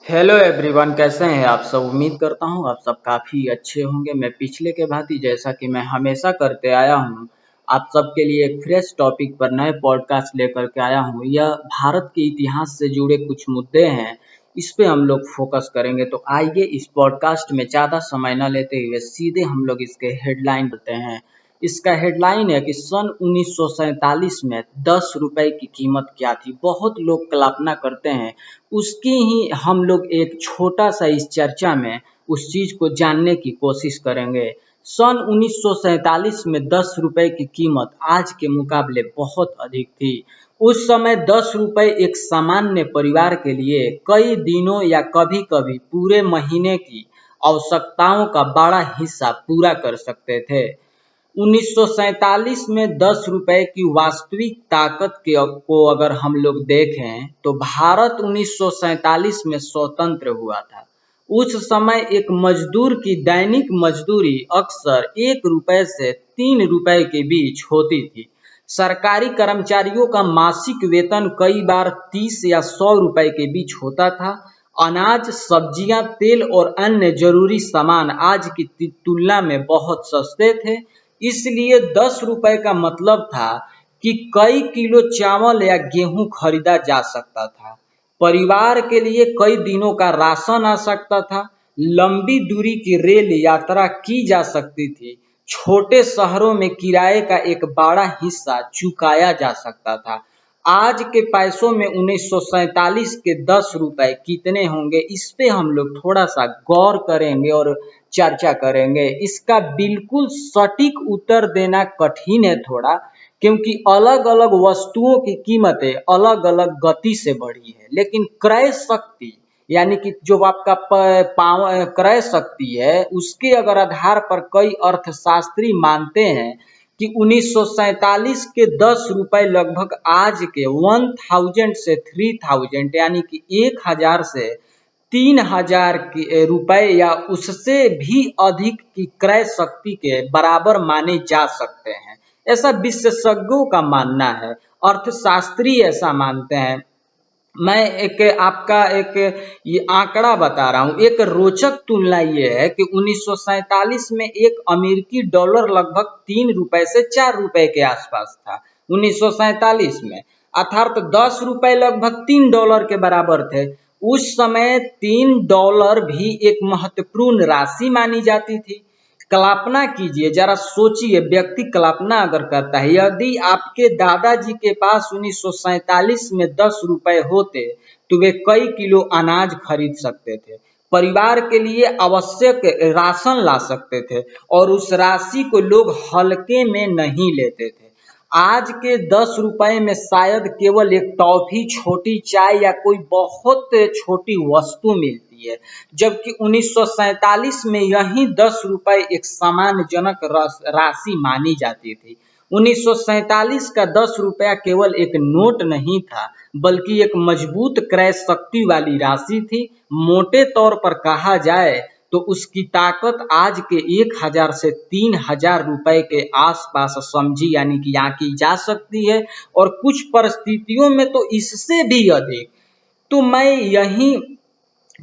Hello everyone, कैसे हैं आप सब। उम्मीद करता हूं आप सब काफ़ी अच्छे होंगे। मैं पिछले के भांति जैसा कि मैं हमेशा करते आया हूं, आप सबके लिए एक फ्रेश टॉपिक पर नए पॉडकास्ट लेकर के आया हूं। यह भारत के इतिहास से जुड़े कुछ मुद्दे हैं, इस पे हम लोग फोकस करेंगे। तो आइए इस पॉडकास्ट में ज़्यादा समय न लेते हुए सीधे हम लोग इसके हेडलाइन करते हैं। इसका हेडलाइन है कि सन 1947 में 10 रुपए की कीमत क्या थी। बहुत लोग कल्पना करते हैं, उसकी ही हम लोग एक छोटा सा इस चर्चा में उस चीज को जानने की कोशिश करेंगे। सन 1947 में 10 रुपए की कीमत आज के मुकाबले बहुत अधिक थी। उस समय 10 रुपए एक सामान्य परिवार के लिए कई दिनों या कभी कभी पूरे महीने की आवश्यकताओं का बड़ा हिस्सा पूरा कर सकते थे। 1947 में 10 रुपए की वास्तविक ताकत को अगर हम लोग देखें तो भारत 1947 में स्वतंत्र हुआ था। उस समय एक मजदूर की दैनिक मजदूरी अक्सर 1 रुपए से 3 रुपए के बीच होती थी। सरकारी कर्मचारियों का मासिक वेतन कई बार 30 या 100 रुपए के बीच होता था। अनाज, सब्जियां, तेल और अन्य जरूरी सामान आज की तुलना में बहुत सस्ते थे। इसलिए 10 रुपए का मतलब था कि कई किलो चावल या गेहूं खरीदा जा सकता था। परिवार के लिए कई दिनों का राशन आ सकता था। लंबी दूरी की रेल यात्रा की जा सकती थी। छोटे शहरों में किराए का एक बड़ा हिस्सा चुकाया जा सकता था। आज के पैसों में 1947 के 10 रुपए कितने होंगे, इस पे हम लोग थोड़ा सा गौर करेंगे और चर्चा करेंगे। इसका बिल्कुल सटीक उत्तर देना कठिन है थोड़ा, क्योंकि अलग अलग वस्तुओं की कीमतें अलग अलग गति से बढ़ी है। लेकिन क्रय शक्ति यानी कि जो आपका क्रय शक्ति है, उसके अगर आधार पर कई अर्थशास्त्री मानते हैं कि 1947 के 10 रुपए लगभग आज के 1000 से 3000 यानी कि 1000 से 3000 रुपए या उससे भी अधिक की क्रय शक्ति के बराबर माने जा सकते हैं। ऐसा विशेषज्ञों का मानना है, अर्थशास्त्री ऐसा मानते हैं। मैं एक ये आंकड़ा बता रहा हूँ। एक रोचक तुलना ये है कि 1947 में एक अमेरिकी डॉलर लगभग 3 रुपए से 4 रुपए के आसपास था। 1947 में अर्थात 10 रुपए लगभग $3 के बराबर थे। उस समय $3 भी एक महत्वपूर्ण राशि मानी जाती थी। कल्पना कीजिए, जरा सोचिए, व्यक्ति कल्पना अगर करता है, यदि आपके दादाजी के पास 1947 में 10 रुपए होते तो वे कई किलो अनाज खरीद सकते थे, परिवार के लिए आवश्यक राशन ला सकते थे और उस राशि को लोग हल्के में नहीं लेते थे। आज के 10 रुपए में शायद केवल एक टॉफी, छोटी चाय या कोई बहुत छोटी वस्तु मिलती है, जबकि 1947 में यही 10 रुपए एक सम्मानजनक राशि मानी जाती थी। 1947 का 10 रुपया केवल एक नोट नहीं था, बल्कि एक मजबूत क्रय शक्ति वाली राशि थी। मोटे तौर पर कहा जाए तो उसकी ताकत आज के 1000 से 3000 रुपए के आसपास समझी यानी कि आंकी जा सकती है, और कुछ परिस्थितियों में तो इससे भी अधिक। तो मैं यही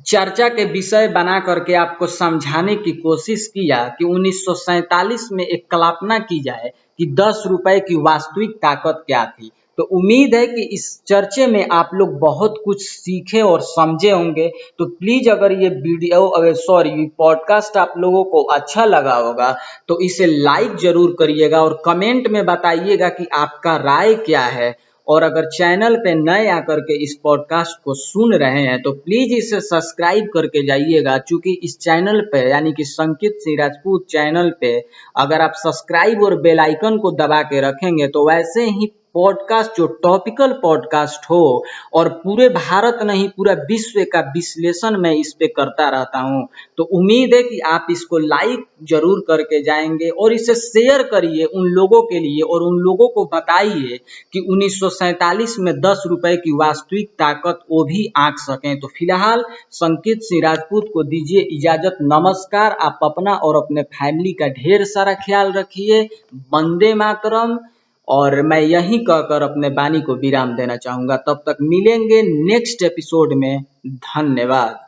चर्चा के विषय बना करके आपको समझाने की कोशिश किया कि 1947 में एक कल्पना की जाए कि 10 रुपए की वास्तविक ताकत क्या थी। तो उम्मीद है कि इस चर्चे में आप लोग बहुत कुछ सीखे और समझे होंगे। तो प्लीज अगर ये पॉडकास्ट आप लोगों को अच्छा लगा होगा तो इसे लाइक जरूर करिएगा और कमेंट में बताइएगा कि आपका राय क्या है। और अगर चैनल पे नए आकर के इस पॉडकास्ट को सुन रहे हैं तो प्लीज इसे सब्सक्राइब करके जाइएगा, क्योंकि इस चैनल पे यानी कि संकित सिंह राजपूत चैनल पे अगर आप सब्सक्राइब और बेल आइकन को दबा के रखेंगे तो वैसे ही पॉडकास्ट जो टॉपिकल पॉडकास्ट हो और पूरे भारत नहीं पूरा विश्व का विश्लेषण मैं इस पे करता रहता हूं। तो उम्मीद है कि आप इसको लाइक जरूर करके जाएंगे और इसे शेयर करिए उन लोगों के लिए और उन लोगों को बताइए कि 1947 में 10 रुपए की वास्तविक ताकत वो भी आंक सकें। तो फिलहाल संकित सिंह राजपूत को दीजिए इजाजत। नमस्कार। आप अपना और अपने फैमिली का ढेर सारा ख्याल रखिए। वंदे मातरम। और मैं यहीं कहकर अपने वाणी को विराम देना चाहूंगा। तब तक मिलेंगे नेक्स्ट एपिसोड में। धन्यवाद।